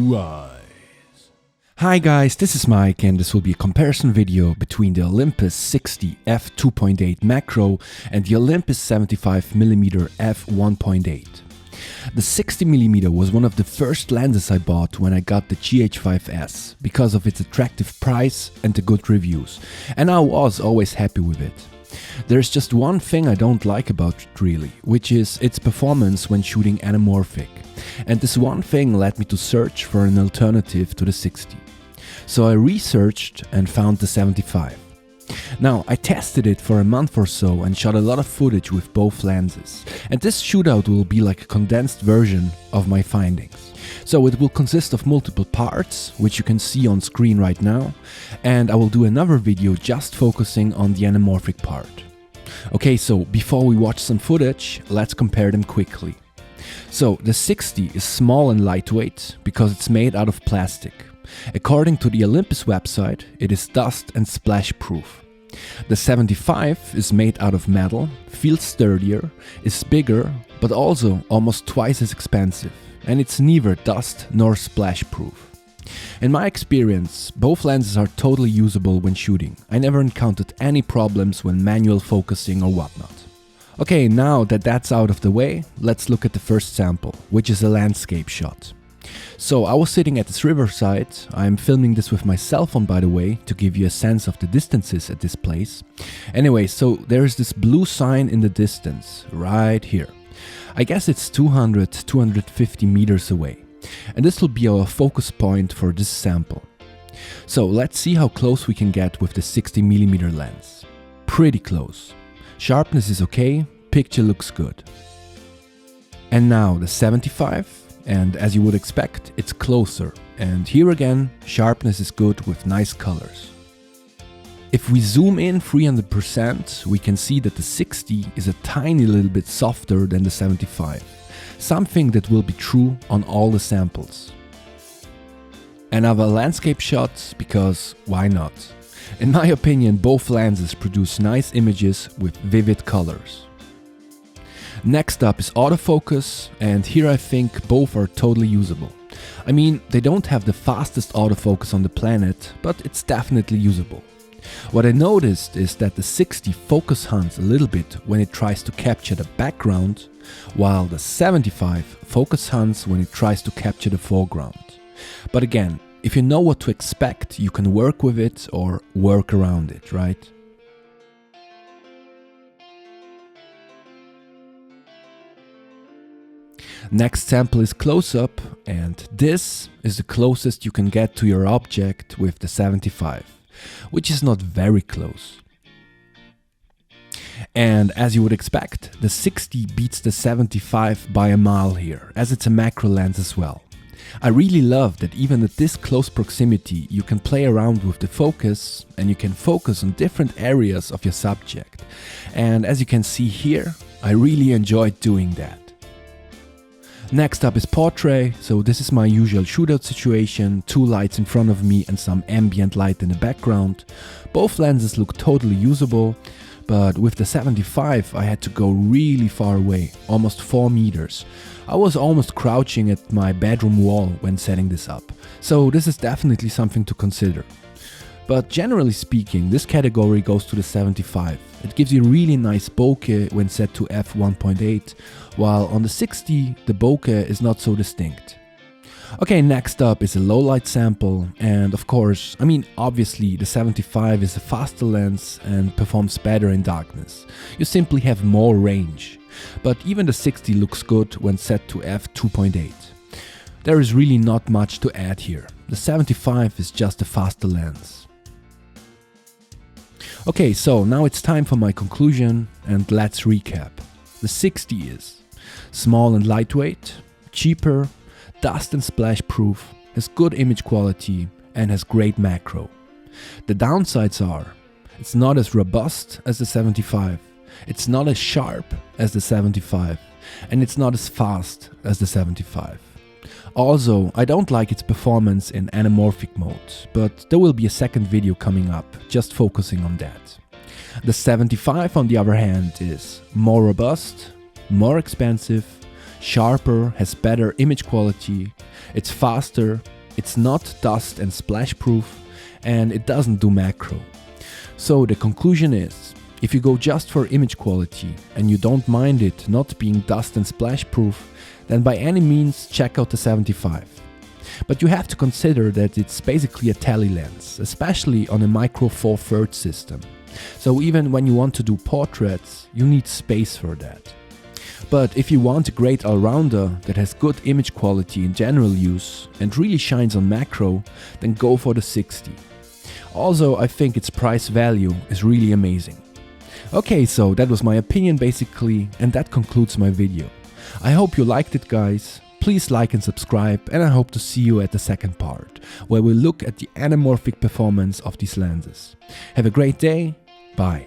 Blue Eyes. Hi guys, this is Mike and this will be a comparison video between the Olympus 60 f2.8 macro and the Olympus 75mm f1.8. The 60mm was one of the first lenses I bought when I got the GH5S because of its attractive price and the good reviews, and I was always happy with it. There's just one thing I don't like about it really, which is its performance when shooting anamorphic. And this one thing led me to search for an alternative to the 60. So I researched and found the 75. Now, I tested it for a month or so and shot a lot of footage with both lenses. And this shootout will be like a condensed version of my findings. So it will consist of multiple parts, which you can see on screen right now, and I will do another video just focusing on the anamorphic part. Okay, so before we watch some footage, let's compare them quickly. So the 60 is small and lightweight because it's made out of plastic. According to the Olympus website, it is dust and splash proof. The 75 is made out of metal, feels sturdier, is bigger, but also almost twice as expensive, and it's neither dust nor splash proof. In my experience, both lenses are totally usable when shooting. I never encountered any problems when manual focusing or whatnot. Okay, now that that's out of the way, let's look at the first sample, which is a landscape shot. So I was sitting at this riverside. I'm filming this with my cell phone, by the way, to give you a sense of the distances at this place. Anyway, so there's this blue sign in the distance, right here. I guess it's 200-250 meters away. And this will be our focus point for this sample. So let's see how close we can get with the 60mm lens. Pretty close. Sharpness is okay, picture looks good. And now the 75, and as you would expect, it's closer. And here again, sharpness is good with nice colors. If we zoom in 300%, we can see that the 60 is a tiny little bit softer than the 75. Something that will be true on all the samples. Another landscape shot, because why not? In my opinion, both lenses produce nice images with vivid colors. Next up is autofocus, and here I think both are totally usable. I mean, they don't have the fastest autofocus on the planet, but it's definitely usable. What I noticed is that the 60 focus hunts a little bit when it tries to capture the background, while the 75 focus hunts when it tries to capture the foreground. But again, if you know what to expect, you can work with it or work around it, right? Next sample is close-up, and this is the closest you can get to your object with the 75, which is not very close. And as you would expect, the 60 beats the 75 by a mile here, as it's a macro lens as well. I really love that even at this close proximity you can play around with the focus and you can focus on different areas of your subject. And as you can see here, I really enjoyed doing that. Next up is portrait, so this is my usual shootout situation, two lights in front of me and some ambient light in the background. Both lenses look totally usable, but with the 75 I had to go really far away, almost 4 meters. I was almost crouching at my bedroom wall when setting this up, so this is definitely something to consider. But generally speaking, this category goes to the 75. It gives you really nice bokeh when set to f1.8, while on the 60 the bokeh is not so distinct. Okay, next up is a low light sample, and of course, obviously the 75 is a faster lens and performs better in darkness. You simply have more range. But even the 60 looks good when set to f2.8. There is really not much to add here. The 75 is just a faster lens. Okay, so now it's time for my conclusion, and let's recap. The 60 is small and lightweight, cheaper, dust and splash proof, has good image quality and has great macro. The downsides are, it's not as robust as the 75, it's not as sharp as the 75, and it's not as fast as the 75. Also, I don't like its performance in anamorphic mode, but there will be a second video coming up just focusing on that. The 75 on the other hand is more robust, more expensive, sharper, has better image quality, it's faster, it's not dust and splash proof, and it doesn't do macro. So the conclusion is, if you go just for image quality and you don't mind it not being dust and splash proof, then by any means check out the 75. But you have to consider that it's basically a tele lens, especially on a micro four thirds system. So even when you want to do portraits, you need space for that. But if you want a great all-rounder that has good image quality in general use and really shines on macro, then go for the 60. Also, I think its price value is really amazing. Okay, so that was my opinion basically, and that concludes my video. I hope you liked it, guys. Please like and subscribe, and I hope to see you at the second part, where we'll look at the anamorphic performance of these lenses. Have a great day, bye.